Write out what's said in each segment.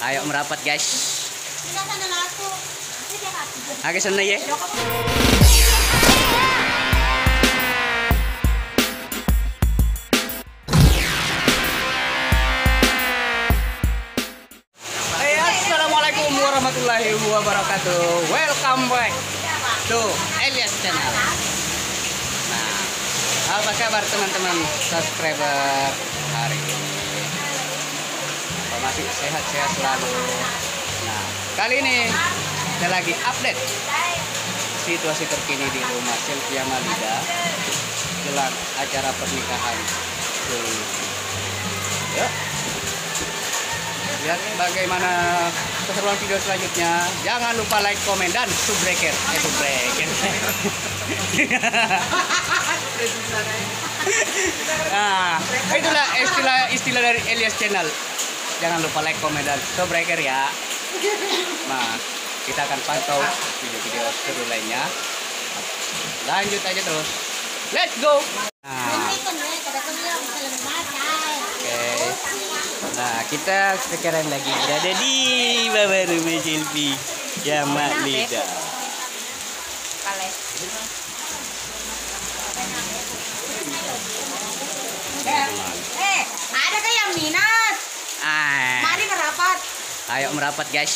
Ayo merapat guys. Agak sana ya. Assalamualaikum warahmatullahi wabarakatuh. Welcome back to Elias Channel. Nah, apa kabar teman-teman subscriber hari ini? Masih sehat-sehat selalu. Nah, kali ini kita lagi update situasi terkini di rumah Sylvia Malida jelang acara pernikahan. Yuk, lihat bagaimana keseruan video selanjutnya. Jangan lupa like, komen, dan subbreaker. Nah, itulah istilah dari Elias Channel. Jangan lupa like, komen, dan subbreaker ya. Nah, kita akan pantau video-video seru lainnya. Lanjut aja terus. Let's go. Nah, oke. Nah, kita sekarang lagi berada di bawah rumah Sylvia Malida. Ada kan yang minat? Mari merapat. Ayo merapat guys.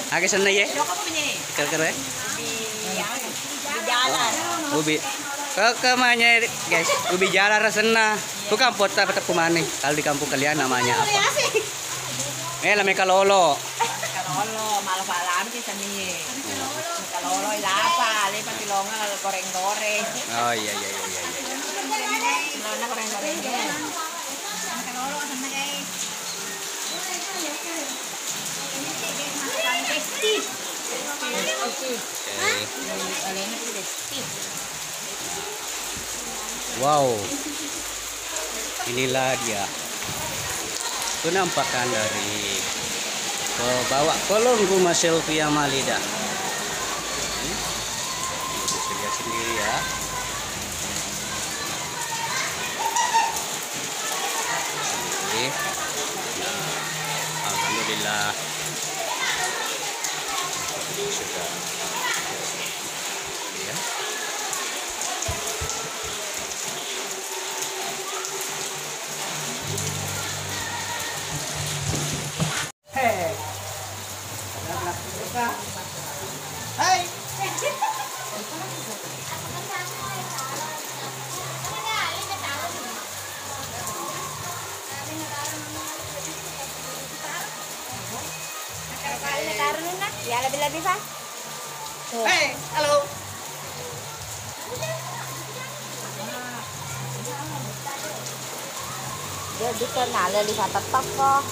Agak sana ya. Kira-kira. Di jalan. Ubi. Kemanya guys. Ubi jalan rasana. Bukan kota petak kumane. Kalau di kampung kalian namanya apa? Namanya kalolo. Kalolo, malah palam sih sani. Kalolo ilapa, lepas tilonga goreng-goreng. Oh iya. Tilonga goreng-goreng. Kalolo sama guys. Wow, inilah dia penampakan dari bawah kolong rumah Sylvia Malida. Bisa lihat sendiri ya. Ini, alhamdulillah sudah ya. Hai. Ya lebih-lebih Pak. Hey, halo. Jadi kan ada di tetap kok.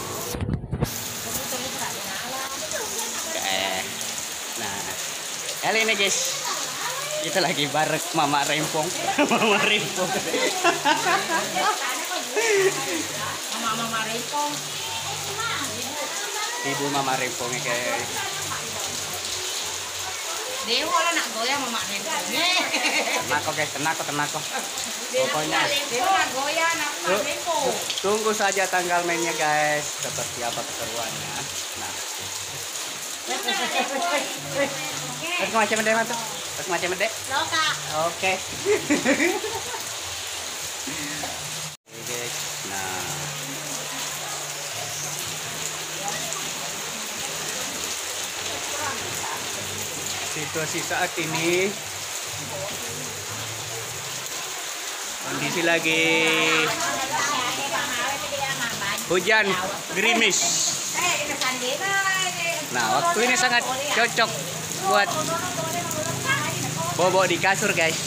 Nah, kali ini guys, kita lagi bareng Mama Rempong. Mama Rempong. Mama Rempong. Ibu Mama Rempong kayak. Dia kalau nak goyang Mama Rempong. Tenang kok. Pokoknya. Dia nak goyang Mama Rempong. Tunggu saja tanggal mainnya guys, seperti apa keseruannya. Nah. Terus macam mede mah tuh? Terus macam mede? Loka. Oke. Nah. Situasi saat ini kondisi lagi hujan gerimis. Nah, waktu ini sangat cocok buat bobo di kasur guys.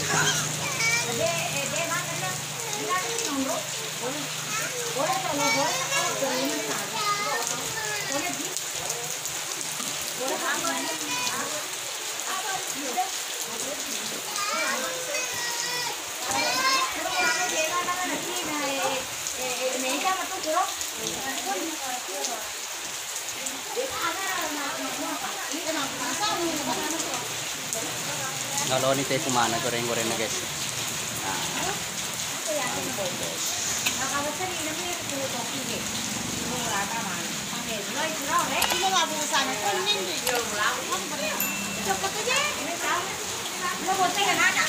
Kalau ini teh kemana goreng-goreng guys. Nah, sana kuning nih. Cepet aja. Lo bosan kan ada?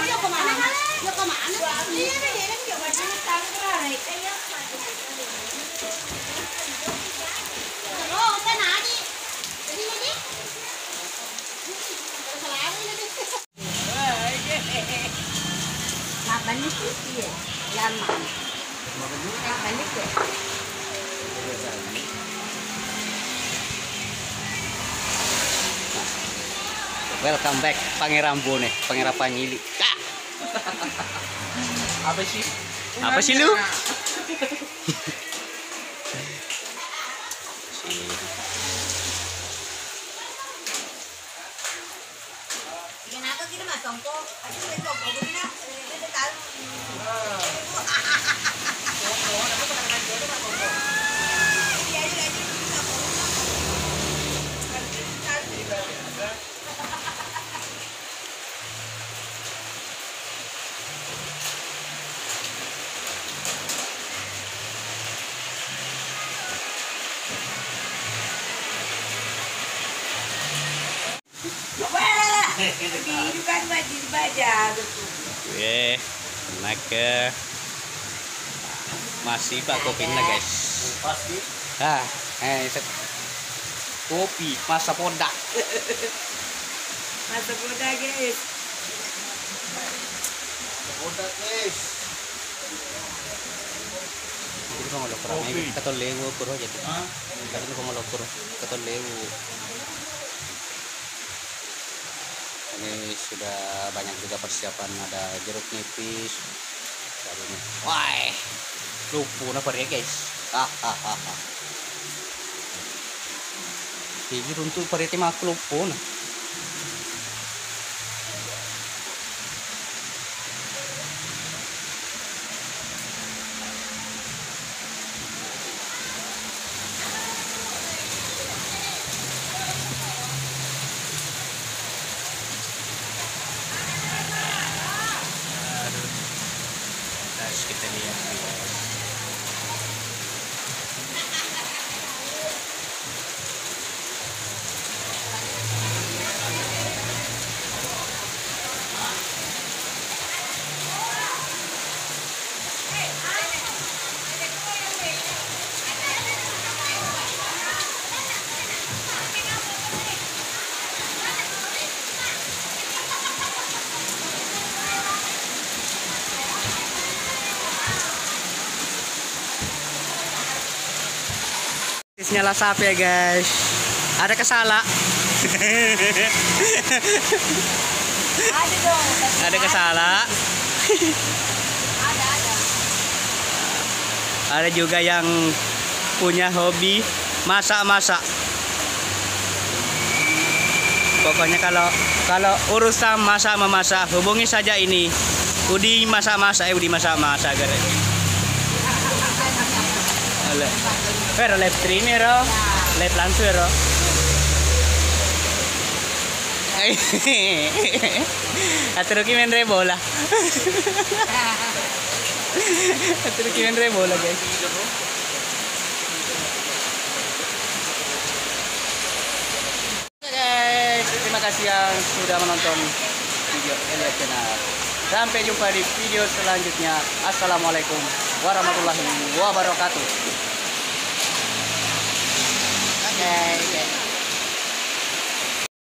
Yo kemana? Yo kemana? Iya nih, dia kan coba dulu tahu kerana kayak. Oh, udah nadi. Jadi ini. Balik sih ya, lama. Balik ya. Welcome back Pangeran Bone, Pangeran Panyili. Apa sih? Apa sih lu? Kenapa kita mas tongko? Aku kita tongko kita tahu. Enak ke masih pak kopinya guys. Pasti. Kopi masa poda. Masa boda guys. Udah guys. Jadi kau ngelok kurang ini kata lewu kurang jadi. Tadi kau ngelok kurang kata lewu. Ini sudah banyak juga persiapan, ada jeruk nipis. Wah, lupu na ya guys. Jadi untuk parete mah lupu na. Harus kita lihat guys. Nyala sapi ya guys. Ada kesala. Ada dong. Ada kesala. Ada. Ada juga yang punya hobi masak-masak. Pokoknya kalau urusan masak memasak hubungi saja ini. Udi masak-masak, Udi masak-masak guys. Pero live streaming ro, live langsung ro. Atro ki main bola. Atro ki main bola guys. Guys, terima kasih yang sudah menonton video Elias Channel. Sampai jumpa di video selanjutnya. Assalamualaikum warahmatullahi wabarakatuh.